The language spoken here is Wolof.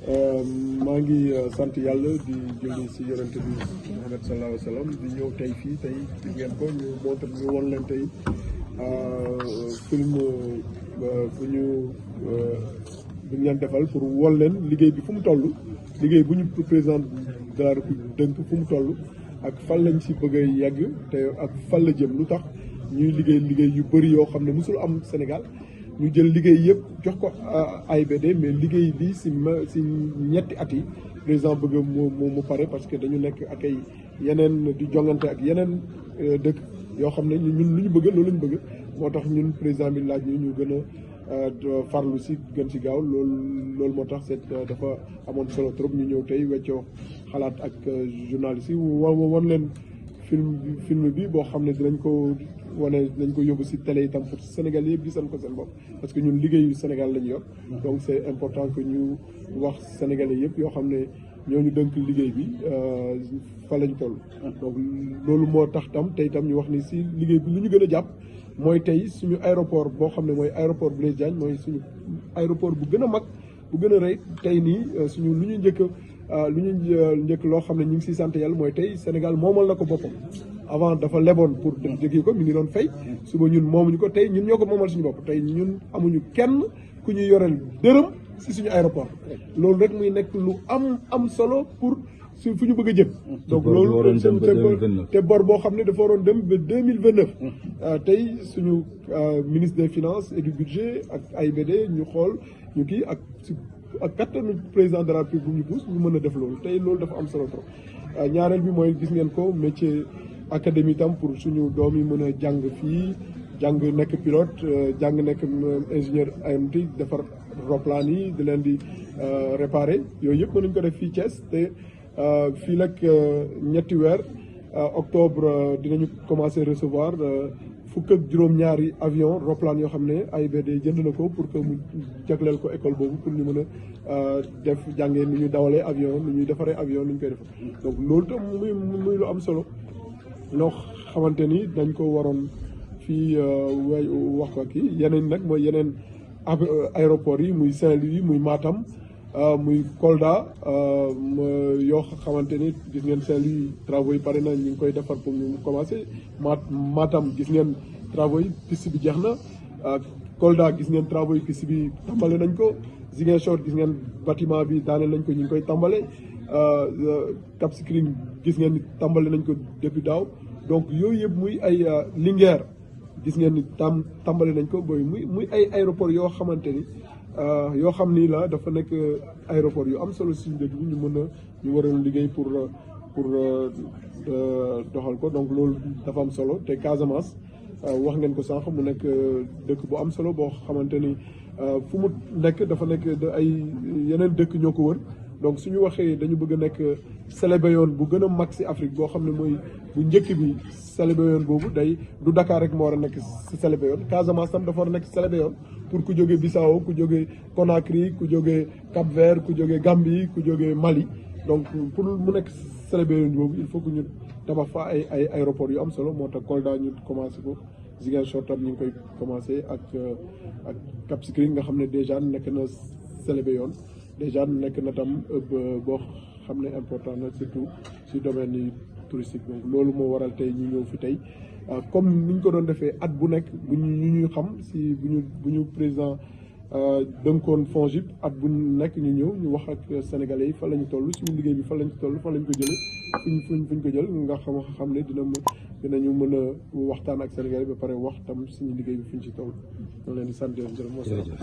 maa ngi sant yàlla di julli si yonent bi Muhammad sallallahu alayhi wa sallam di ñëw tey fii tey gis ngeen ko ñu montre ñu won leen tey film bu ñu leen defal pour won leen liggéey bi fu mu toll liggéey bu ñu président de la République dënk fu mu toll ak fan lañ si bëgg a yegg te ak fan la jëm lu tax ñuy liggéey yu bëri yoo xam ne mosul am Sénégal ñu jël liggéey yëpp jox ko AIBD mais liggéey bi si ñetti at yi président bëgg mu pare parce que dañu nekk ak ay yeneen di jongante ak yeneen dëkk yoo xam ne ñun lu ñu bëgg loolu lañu bëgg moo tax ñun président bi laaj ñu gën a farlu si gën si gaaw loolu moo tax dafa amoon solo trop ñu ñëw tey weccoo xalaat ak journaliste yi wan leen film bi boo xam ne dinañ ko wane dinañ ko yóbbu si télé itam pour Sénégal yëpp gisan ko seen bopp parce que ñun liggéeyu Sénégal lañu yor donc c'est important que ñu wax sénégalais yëpp yoo xam ne ñooñu dënk liggéey bi fa lañ toll donc loolu moo tax tam tey tam ñu wax ni si liggéey bi lu ñu gën a jàpp mooy tey suñu aéroport boo xam ne mooy aéroport Blaise Diagne mooy suñu aéroport bu gën a mag bu gën a rëy tey nii suñu lu ñu njëkk loo xam ne ñu ngi siy sant yàlla mooy tey Sénégal moomal na ko boppam avant dafa leboon pour jógee ko mi ngi doon fay suba ñun moomuñu ko tey ñun ñoo ko moomal suñu bopp tey ñun amuñu kenn ku ñuy yoreel dërëm si suñu aéroport loolu rek muy nekk lu am solo pour su fu ñu bëgg a jëm donc loolu te bor boo xam ne dafa waroon dem ba 2029 tey suñu ministre des finances et du budget ak AIBD ñu xool ñu kii ak kattanu président de la République bu ñu pousse ñu mën a def loolu tey loolu dafa am solo trop ñaareel bi mooy gis ngeen ko métier académie tam pour suñu doom yi mën a jàng fii jàng nekk pilote jàng nekk ingénieur aéronautique defar roplaan yi di leen di réparer yooyu yëpp mën nañu ko def fii Thiès te fii nag ñetti weer octobre dinañu commencer recevoir fukk ak juróom-ñaari avion roplaan yoo xam ne AIBD jënd na ko pour que mu jagleel ko école boobu pour ñu mën a def jàngee ni ñuy dawalee avion ni ñuy defaree avion ni ñu koy def donc loolu tam muy lu am solo loo xamante ni dañ ko waroon fii wax ko kii yeneen nag mooy yeneen aéroport yi muy Saint-Louis muy Matam muy Kolda yoo xamante ni gis ngeen Saint-Louis travaux yi pare na ñu ngi koy defar pour ñu commencer Matam gis ngeen travaux yi piste bi jeex na Kolda gis ngeen travaux yi piste bi tàmbale nañ ko Ziguinchor gis ngeen bâtiment bi daane nañ ko ñu ngi koy tàmbale Cap Skirring gis ngeen ni tàmbale nañ ko depuis daaw donc yooyu yëpp muy ay Linguère gis ngeen ni tàmbale nañ ko booy muy ay aéroport yoo xamante ni yoo xam ni la dafa nekk aéroport yu am solo suñu dëkk bi ñu waroon liggéey pour doxal ko donc loolu dafa am solo te Casamance wax ngeen ko sànq mu nekk dëkk bu am solo boo xamante ni fu mu nekk dafa nekk ay yeneen dëkk ñoo ko wër donc suñu waxee dañu bëgg a nekk Célébéyoon bu gën a mag si Afrique boo xam ne mooy bu njëkk bi Célébéyoon boobu du Dakar rek moo war a nekk si Célébéyoon Casamance tam dafa war a nekk Célébéyoon pour ku jógee Bissau ku jógee Conakry ku jógee Cap-Vert ku jógee Gambie ku jógee Mali donc pour mu nekk Célébéyoon boobu il faut que ñu tabax fa ay aéroport yu am solo moo tax Kolda ñu commencé ko Ziguinchor tam ñu ngi koy commencé ak Cap Skirring nga xam ne déjà nekk na Célébéyoon déjà nekk na tam boo xam ne important na surtout si domaine yi touristique donc loolu moo waral tey ñu ñëw fi tey comme ni ñu ko doon defee at bu nekk bu ñuy xam si bu ñu président dënkoon FONGIP at bu nekk ñu ñëw ñu wax ak sénégalais yi fan la ñu toll suñu liggéey bi fan lañ toll fan lañ ko jëlee fuñ ko jël nga xam ne dinañu mën a waxtaan ak sénégalais ba pare wax tam suñu liggéey bi fuñ ci toll ñoo leen di sant